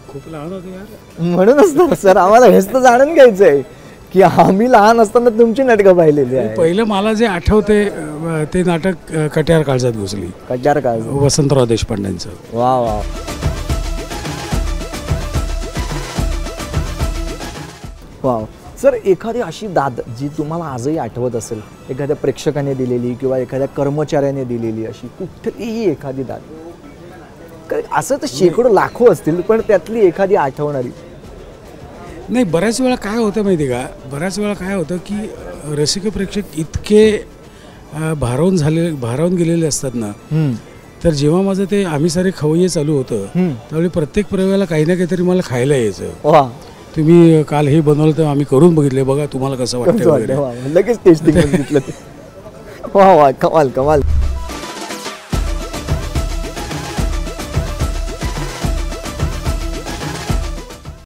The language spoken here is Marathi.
खूप लहान होते यार. म्हणूनच ना सर आम्हाला हेच तर जाणून घ्यायचं आहे की आम्ही लहान असताना तुमची नाटकं पाहिलेली आहे. पहिलं मला जे आठवते ते नाटक कट्यार काळजात घुसली, कट्यार काळ. वसंतराव देशपांडेंचं. वा वा. वा सर, एखादी अशी दाद जी तुम्हाला आजही आठवत असेल, एखाद्या प्रेक्षकाने दिलेली किंवा एखाद्या कर्मचाऱ्याने दिलेली अशी कुठलीही एखादी दाद. असं तर शेकडो लाखो असतील, पण त्यातली एखादी आठवणारी. नाही, बऱ्याच वेळा काय होतं माहिती का, बऱ्याच वेळा काय होतं की रसिक प्रेक्षक इतके भारावून गेलेले असतात ना, तर जेव्हा माझं ते आम्ही सारे खवय्ये चालू होतं त्यावेळी प्रत्येक प्रयोगाला काही ना काहीतरी मला खायला यायचं. तुम्ही काल हे बनवलं तर आम्ही करून बघितले, बघा तुम्हाला कसं वाटतं वगैरे. लगेच टेस्टिंग बघितलं. वा वा, कमाल कमाल.